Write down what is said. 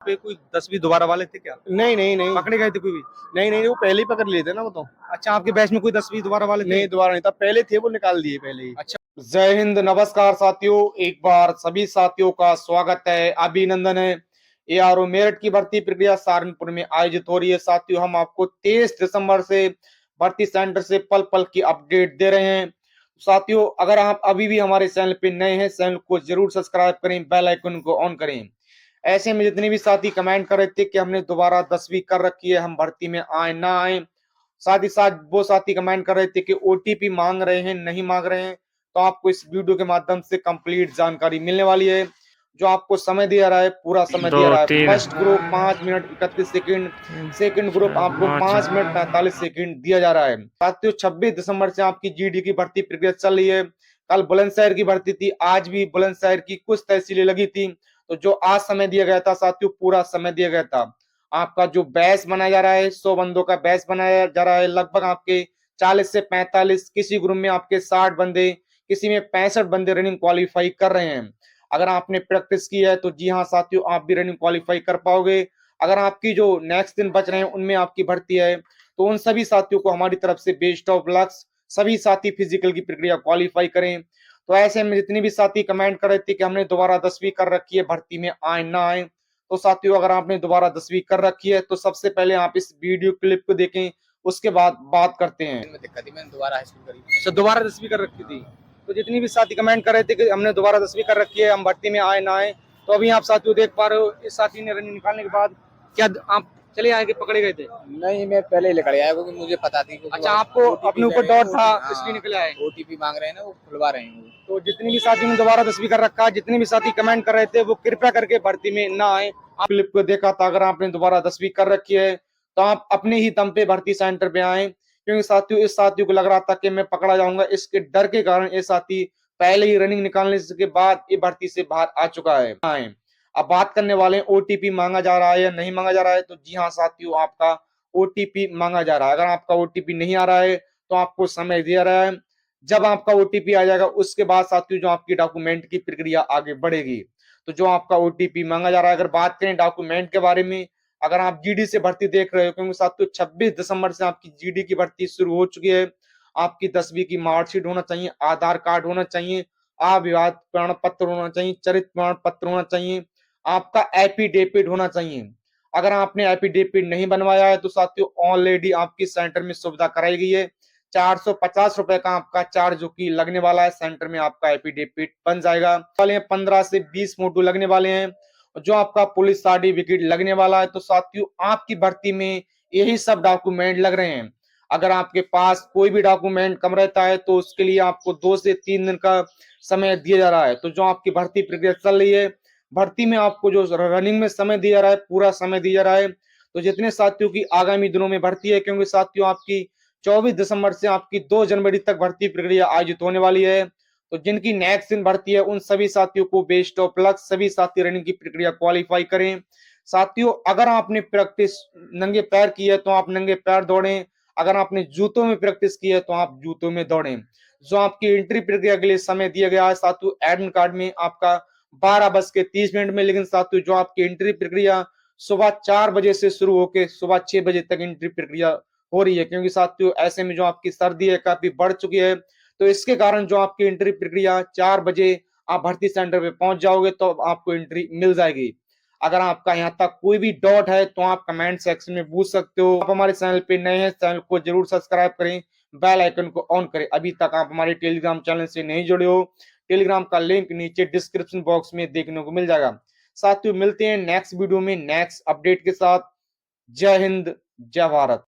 पे कोई 10वीं दोबारा वाले थे क्या? नहीं नहीं नहीं। पकड़े गए थे कोई भी? नहीं नहीं, वो पहले ही पकड़ लिए थे ना वो तो। अच्छा, आपके बैच में कोई 10वीं दोबारा वाले थे? नहीं, दोबारा नहीं था, पहले थे, वो निकाल दिए पहले ही। अच्छा। जय हिंद, नमस्कार साथियों, एक बार सभी साथियों का स्वागत है, अभिनंदन है। एआरओ मेरठ की भर्ती प्रक्रिया सहारनपुर में आयोजित हो रही है। साथियों, हम आपको 23 दिसंबर से भर्ती सेंटर से पल पल की अपडेट दे रहे हैं। साथियों, अगर आप अभी भी हमारे चैनल पे नए हैं, चैनल को जरूर सब्सक्राइब करें, बेल आइकन को ऑन करें। ऐसे में जितने भी साथी कमेंट कर रहे थे कि हमने दोबारा 10वीं कर रखी है, हम भर्ती में आए ना आए, साथ ही साथ वो साथी कमेंट कर रहे थे कि ओटीपी मांग रहे हैं, नहीं मांग रहे हैं, तो आपको इस वीडियो के माध्यम से कंप्लीट जानकारी मिलने वाली है। जो आपको समय दिया रहा है, पूरा समय दिया दो रहा है। तीन first group 5 minute 31 second, second group आपको 5 मिनट 45 सेकंड दिया जा रहा है। साथियों, 26 दिसंबर से आपकी जीडी की भर्ती प्रक्रिया चल रही है। कल बुलंदशहर की भर्ती थी, आज भी बुलंदशहर की कुछ तहसीलें लगी थी। तो जो आज समय दिया गया था साथियों, पूरा समय दिया गया था। आपका जो बैच बनाया जा रहा है, 100 बंदों का बैच बनाया जा रहा है। लगभग आपके 40 से 45, किसी ग्रुप में आपके 60 बंदे, किसी में 65 बंदे रनिंग क्वालिफाई कर रहे हैं। अगर आपने प्रैक्टिस की है तो जी हाँ साथियों, आप भी रनिंग क्वालिफाई कर पाओगे। अगर आपकी जो नेक्स्ट दिन बच रहे हैं उनमें आपकी भर्ती है, तो उन सभी साथियों को हमारी तरफ से बेस्ट ऑफ लक। सभी साथी फिजिकल की प्रक्रिया क्वालिफाई करें। तो ऐसे में जितने भी साथी कमेंट कर रहे थे कि हमने दोबारा 10वीं कर रखी है, भर्ती में आए ना आए, तो साथियों, अगर आपने दोबारा 10वीं कर रखी है तो सबसे पहले आप इस वीडियो क्लिप को देखें, उसके बाद बात करते हैं। दिक्कत थी, मैंने दोबारा हाई स्कूल करी। अच्छा, दोबारा 10वीं कर रखी थी। तो जितनी भी साथी कमेंट कर रहे थे कि हमने दोबारा 10वीं कर रखी है, हम भर्ती में आए ना आए, तो अभी आप साथियों देख पा रहे हो, इस साथी ने रनिंग निकालने के बाद क्या आप चले आए कि पकड़े गए थे? नहीं, मैं पहले ही निकल आया क्योंकि मुझे पता थी। अच्छा, आपको अपने ऊपर डॉट था, इसलिए निकले आए। ओटीपी मांग रहे हैं ना, वो खुलवा रहे हैं। तो जितनी भी साथी ने दोबारा 10वीं कर रखा है, जितने भी साथी कमेंट कर रहे थे, वो कृपया करके भर्ती में ना आए। आप क्लिप को देखा था, अगर आपने दोबारा 10वीं कर रखी है तो आप अपने ही दम पे भर्ती सेंटर पे आए, क्योंकि साथियों, इस साथियों को लग रहा था कि मैं पकड़ा जाऊंगा। इसके डर के कारण ये साथी पहले ही रनिंग निकालने के बाद ये भर्ती से बाहर आ चुका है। अब बात करने वाले हैं, ओटीपी मांगा जा रहा है या नहीं मांगा जा रहा है। तो जी हाँ साथियों, आपका ओटीपी मांगा जा रहा है। अगर आपका ओटीपी नहीं आ रहा है तो आपको समय दिया रहा है। जब आपका ओटीपी आ जाएगा, उसके बाद साथियों जो आपकी डॉक्यूमेंट की प्रक्रिया आगे बढ़ेगी। तो जो आपका ओटीपी मांगा जा रहा है, अगर बात करें डॉक्यूमेंट के बारे में, अगर आप जीडी से भर्ती देख रहे हो, क्योंकि साथियों 26 दिसंबर से आपकी जीडी की भर्ती शुरू हो चुकी है। आपकी 10वीं की मार्कशीट होना चाहिए, आधार कार्ड होना चाहिए, अविवाहित प्रमाण पत्र होना चाहिए, चरित्र प्रमाण पत्र होना चाहिए, आपका एफिडेविट होना चाहिए। अगर आपने एफिडेविट नहीं बनवाया है तो साथियों, ऑलरेडी आपकी सेंटर में सुविधा कराई गई है। 450 रुपए का आपका चार्ज जो कि लगने वाला है, सेंटर में आपका एफिडेविट बन जाएगा। वाले 15 से 20 फोटो लगने वाले हैं, जो आपका पुलिस सर्टिफिकेट लगने वाला है। तो साथियों, आपकी भर्ती में यही सब डॉक्यूमेंट लग रहे हैं। अगर आपके पास कोई भी डॉक्यूमेंट कम रहता है तो उसके लिए आपको 2 से 3 दिन का समय दिया जा रहा है। तो जो आपकी भर्ती प्रक्रिया चल रही है, भर्ती में आपको जो रनिंग में समय दिया जा रहा है, पूरा समय दिया जा रहा है। तो जितने साथियों की आगामी दिनों में भर्ती है, क्योंकि साथियों आपकी 24 दिसंबर से आपकी 2 जनवरी तक भर्ती प्रक्रिया आयोजित होने वाली है। तो जिनकी नेक्स्ट दिन भर्ती है, उन सभी साथियों को बेस्ट ऑफ लक। सभी साथी रनिंग की प्रक्रिया क्वालिफाई करें। साथियों, अगर आपने प्रैक्टिस नंगे पैर की है तो आप नंगे पैर दौड़ें। अगर आपने जूतों में प्रैक्टिस की है तो आप जूतों में दौड़ें। जो आपकी एंट्री प्रक्रिया के लिए समय दिया गया है साथियों, एडमिट कार्ड में आपका 12:30 में, लेकिन साथियों जो आपकी एंट्री प्रक्रिया सुबह 4 बजे से शुरू होकर सुबह 6 बजे तक एंट्री प्रक्रिया हो रही है, क्योंकि साथियों ऐसे में जो आपकी सर्दी है काफी बढ़ चुकी है। तो इसके कारण जो आपकी एंट्री प्रक्रिया 4 बजे आप भर्ती सेंटर पे पहुंच जाओगे तो आपको एंट्री मिल जाएगी। अगर आपका यहाँ तक कोई भी डाउट है तो आप कमेंट सेक्शन में पूछ सकते हो। आप हमारे चैनल पे नए हैं, चैनल को जरूर सब्सक्राइब करें, बेल आइकन को ऑन करें। अभी तक आप हमारे टेलीग्राम चैनल से नहीं जुड़े हो, टेलीग्राम का लिंक नीचे डिस्क्रिप्शन बॉक्स में देखने को मिल जाएगा। साथियों, मिलते हैं नेक्स्ट वीडियो में नेक्स्ट अपडेट के साथ। जय हिंद, जय भारत।